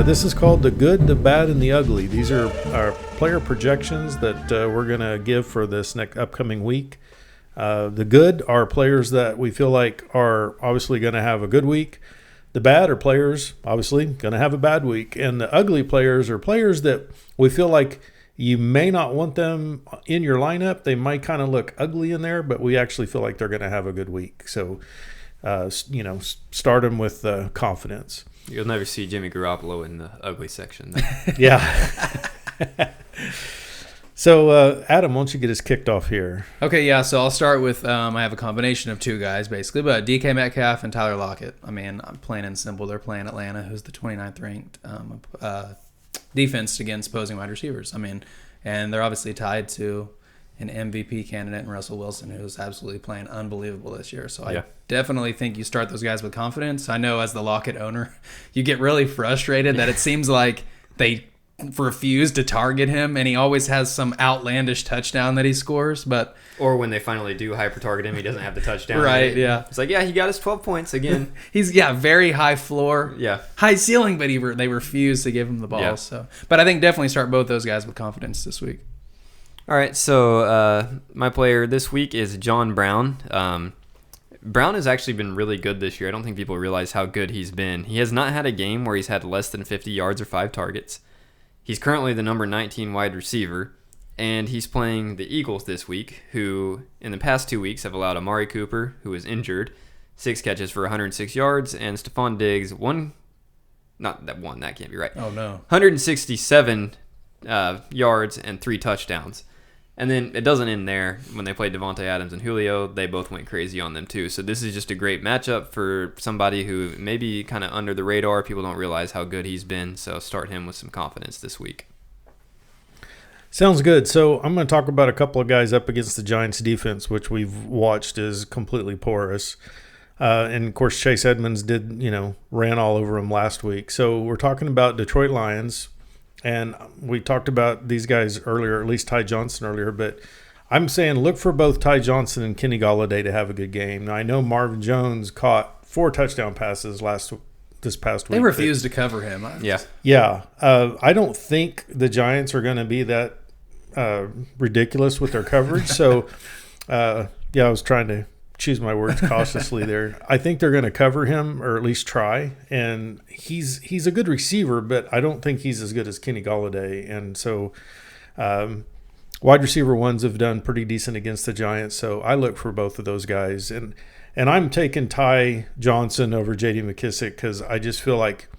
This is called The Good, the Bad, and the Ugly. These are our player projections that we're going to give for this next upcoming week. The good are players that we feel like are obviously going to have a good week. The bad are players obviously going to have a bad week. And the ugly players are players that we feel like you may not want them in your lineup. They might kind of look ugly in there, but we actually feel like they're going to have a good week. So, start them with confidence. You'll never see Jimmy Garoppolo in the ugly section. Yeah. So, Adam, why don't you get us kicked off here? Okay, yeah, so I'll start with, I have a combination of two guys, basically, but DK Metcalf and Tyler Lockett. I mean, I'm plain and simple. They're playing Atlanta, who's the 29th ranked defense against opposing wide receivers. I mean, and they're obviously tied to an MVP candidate in Russell Wilson, who's absolutely playing unbelievable this year. So I definitely think you start those guys with confidence. I know as the Lockett owner, you get really frustrated that it seems like they refuse to target him, and he always has some outlandish touchdown that he scores. Or when they finally do hyper-target him, he doesn't have the touchdown. Right, yeah. It's like, he got his 12 points again. He's, very high floor. Yeah. High ceiling, but they refuse to give him the ball. Yeah. So, but I think definitely start both those guys with confidence this week. All right, so my player this week is John Brown. Brown has actually been really good this year. I don't think people realize how good he's been. He has not had a game where he's had less than 50 yards or 5 targets. He's currently the number 19 wide receiver, and he's playing the Eagles this week, who in the past 2 weeks have allowed Amari Cooper, who is injured, 6 catches for 106 yards, and Stephon Diggs, that can't be right. Oh, no. 167 yards and 3 touchdowns. And then it doesn't end there. When they played Devontae Adams and Julio, they both went crazy on them too. So this is just a great matchup for somebody who may be kind of under the radar. People don't realize how good he's been. So start him with some confidence this week. Sounds good. So I'm going to talk about a couple of guys up against the Giants defense, which we've watched is completely porous. And of course, Chase Edmonds ran all over him last week. So we're talking about Detroit Lions. And we talked about these guys earlier, at least Ty Johnson earlier, but I'm saying look for both Ty Johnson and Kenny Golladay to have a good game. Now, I know Marvin Jones caught 4 touchdown passes this past week. They refused to cover him. Yeah. I don't think the Giants are going to be that ridiculous with their coverage. So, I was trying to choose my words cautiously there. I think they're going to cover him, or at least try. And he's a good receiver, but I don't think he's as good as Kenny Golladay. And so wide receiver ones have done pretty decent against the Giants. So I look for both of those guys. And I'm taking Ty Johnson over J.D. McKissic because I just feel like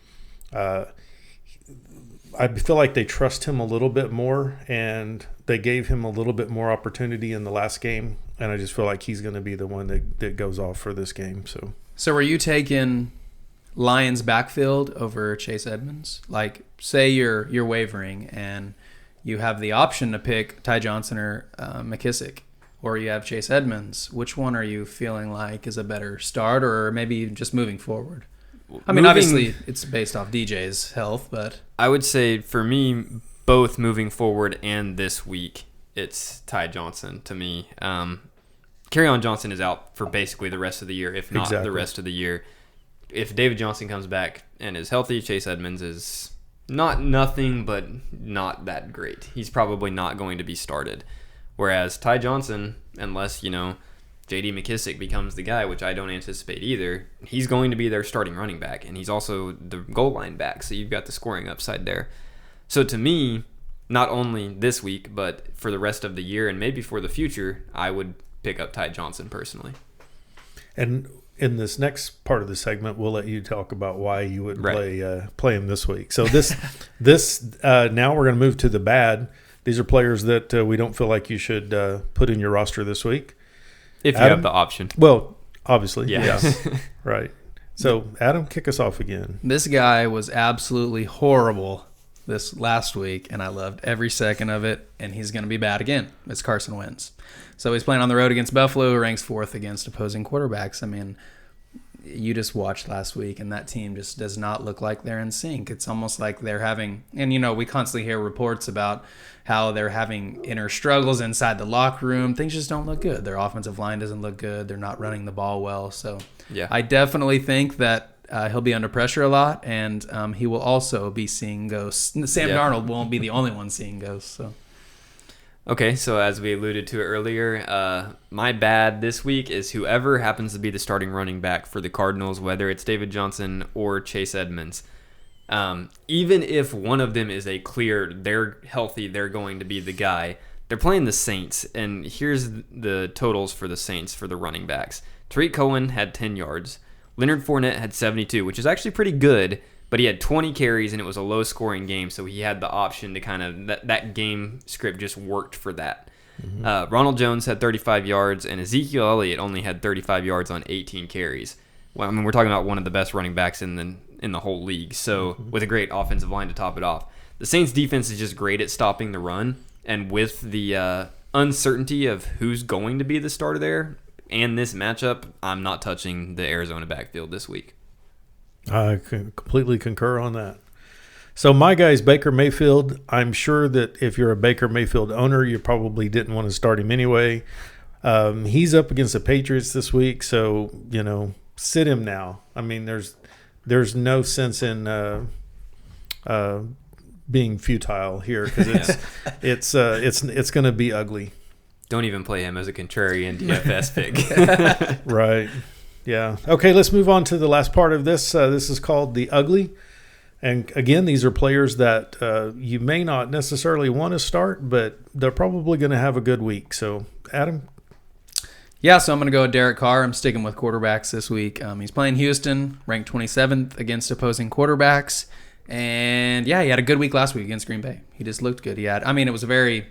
they trust him a little bit more, and they gave him a little bit more opportunity in the last game. And I just feel like he's going to be the one that goes off for this game. So are you taking Lions backfield over Chase Edmonds? Like, say you're wavering and you have the option to pick Ty Johnson or McKissic, or you have Chase Edmonds. Which one are you feeling like is a better start, or maybe just moving forward? I mean, obviously it's based off DJ's health, but I would say for me, both moving forward and this week, it's Ty Johnson to me. Kerryon Johnson is out for basically the rest of the year, if not the rest of the year. If David Johnson comes back and is healthy, Chase Edmonds is nothing, but not that great. He's probably not going to be started. Whereas Ty Johnson, unless, J.D. McKissic becomes the guy, which I don't anticipate either, he's going to be their starting running back, and he's also the goal line back, so you've got the scoring upside there. So to me, not only this week, but for the rest of the year and maybe for the future, I would pick up Ty Johnson personally. And in this next part of the segment, we'll let you talk about why you would play him this week. So this now we're going to move to the bad. These are players that we don't feel like you should put in your roster this week. If you have the option. Well, obviously. Yeah. Right. So, Adam, kick us off again. This guy was absolutely horrible this last week, and I loved every second of it, and he's going to be bad again. It's Carson Wentz. So he's playing on the road against Buffalo, who ranks 4th against opposing quarterbacks. I mean, you just watched last week, and that team just does not look like they're in sync. It's almost like they're having, and we constantly hear reports about how they're having inner struggles inside the locker room. Things just don't look good. Their offensive line doesn't look good. They're not running the ball well. So I definitely think that he'll be under pressure a lot, and he will also be seeing ghosts. Sam Darnold won't be the only one seeing ghosts. So. Okay, so as we alluded to earlier, my bad this week is whoever happens to be the starting running back for the Cardinals, whether it's David Johnson or Chase Edmonds. Even if one of them is a clear, they're healthy, they're going to be the guy, they're playing the Saints, and here's the totals for the Saints for the running backs. Tariq Cohen had 10 yards. Leonard Fournette had 72, which is actually pretty good, but he had 20 carries, and it was a low-scoring game, so he had the option to kind of that game script just worked for that. Mm-hmm. Ronald Jones had 35 yards, and Ezekiel Elliott only had 35 yards on 18 carries. Well, I mean, we're talking about one of the best running backs in the whole league, so with a great offensive line to top it off. The Saints' defense is just great at stopping the run, and with the uncertainty of who's going to be the starter there and this matchup, I'm not touching the Arizona backfield this week. I completely concur on that. So my guy's Baker Mayfield. I'm sure that if you're a Baker Mayfield owner, you probably didn't want to start him anyway. He's up against the Patriots this week, so sit him now. I mean, there's no sense in being futile here because it's going to be ugly. Don't even play him as a contrarian DFS pick. Right. Yeah. Okay, let's move on to the last part of this. This is called the ugly. And again, these are players that you may not necessarily want to start, but they're probably going to have a good week. So, Adam? Yeah, so I'm going to go with Derek Carr. I'm sticking with quarterbacks this week. He's playing Houston, ranked 27th against opposing quarterbacks. And, yeah, he had a good week last week against Green Bay. He just looked good. It was a very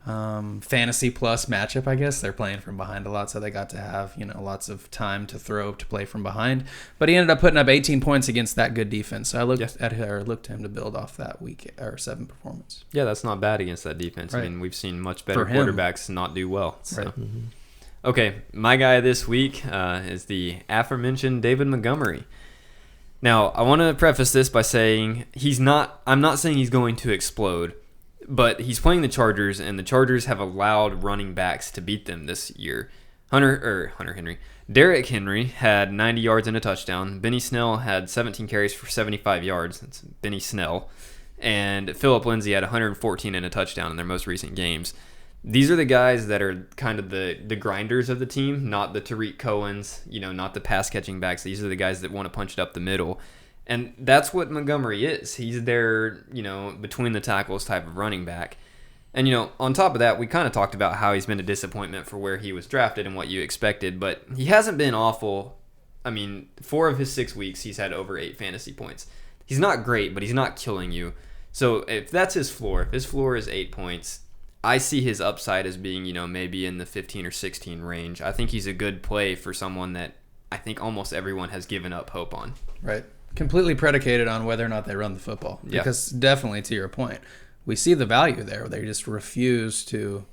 fantasy plus matchup, I guess. They're playing from behind a lot, so they got to have lots of time to throw to play from behind. But he ended up putting up 18 points against that good defense. So I looked to him to build off that week or 7 performance. Yeah, that's not bad against that defense. Right. I mean, we've seen much better quarterbacks not do well. So. Right. Mm-hmm. Okay, my guy this week is the aforementioned David Montgomery. Now, I want to preface this by saying I'm not saying he's going to explode. But he's playing the Chargers, and the Chargers have allowed running backs to beat them this year. Derrick Henry had 90 yards and a touchdown. Benny Snell had 17 carries for 75 yards. That's Benny Snell. And Phillip Lindsay had 114 and a touchdown in their most recent games. These are the guys that are kind of the grinders of the team, not the Tariq Cohens, not the pass-catching backs. These are the guys that want to punch it up the middle. And that's what Montgomery is. He's their, between the tackles type of running back. And, on top of that, we kind of talked about how he's been a disappointment for where he was drafted and what you expected. But he hasn't been awful. I mean, 4 of his 6 weeks, he's had over 8 fantasy points. He's not great, but he's not killing you. So if that's his floor, if his floor is 8 points, I see his upside as being, maybe in the 15 or 16 range. I think he's a good play for someone that I think almost everyone has given up hope on. Right. Completely predicated on whether or not they run the football. Yeah. Because definitely, to your point, we see the value there. They just refuse to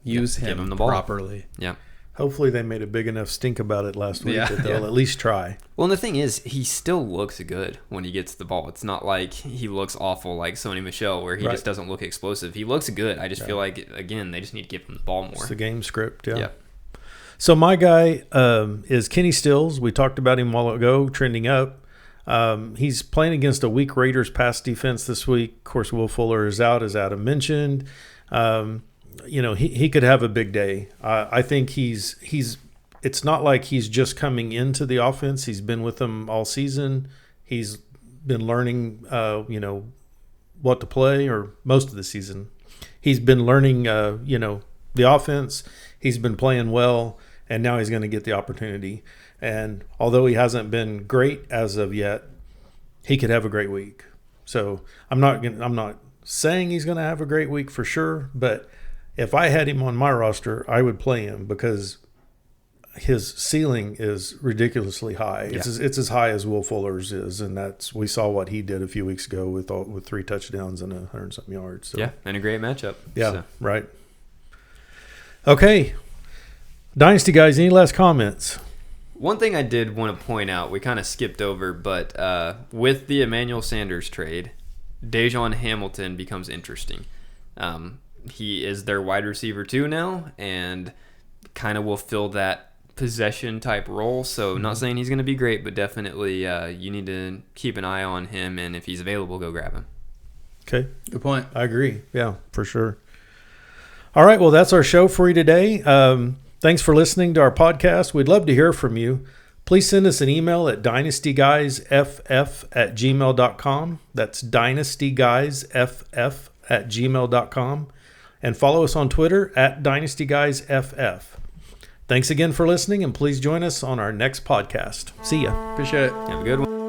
use him the ball properly. Yeah. Hopefully they made a big enough stink about it last week that they'll at least try. Well, and the thing is, he still looks good when he gets the ball. It's not like he looks awful like Sony Michel where he just doesn't look explosive. He looks good. I just feel like, again, they just need to give him the ball more. It's the game script, yeah. Yep. So my guy is Kenny Stills. We talked about him a while ago, trending up. He's playing against a weak Raiders pass defense this week. Of course, Will Fuller is out, as Adam mentioned. He could have a big day. I think he's. It's not like he's just coming into the offense. He's been with them all season. He's been learning, what to play, or most of the season. He's been learning, the offense. He's been playing well, and now he's going to get the opportunity. And although he hasn't been great as of yet, he could have a great week. So I'm not saying he's going to have a great week for sure, but if I had him on my roster, I would play him because his ceiling is ridiculously high. Yeah. It's as high as Will Fuller's is, and we saw what he did a few weeks ago with 3 touchdowns and 100-something yards. So. Yeah, and a great matchup. Yeah, so. Right. Okay, Dynasty guys, any last comments? One thing I did want to point out, we kind of skipped over, but with the Emmanuel Sanders trade, Dejon Hamilton becomes interesting. He is their wide receiver 2 now, and kind of will fill that possession type role. So not saying he's going to be great, but definitely you need to keep an eye on him. And if he's available, go grab him. Okay. Good point. I agree. Yeah, for sure. All right. Well, that's our show for you today. Thanks for listening to our podcast. We'd love to hear from you. Please send us an email at dynastyguysff@gmail.com. That's dynastyguysff@gmail.com. And follow us on Twitter at dynastyguysff. Thanks again for listening, and please join us on our next podcast. See ya. Appreciate it. Have a good one.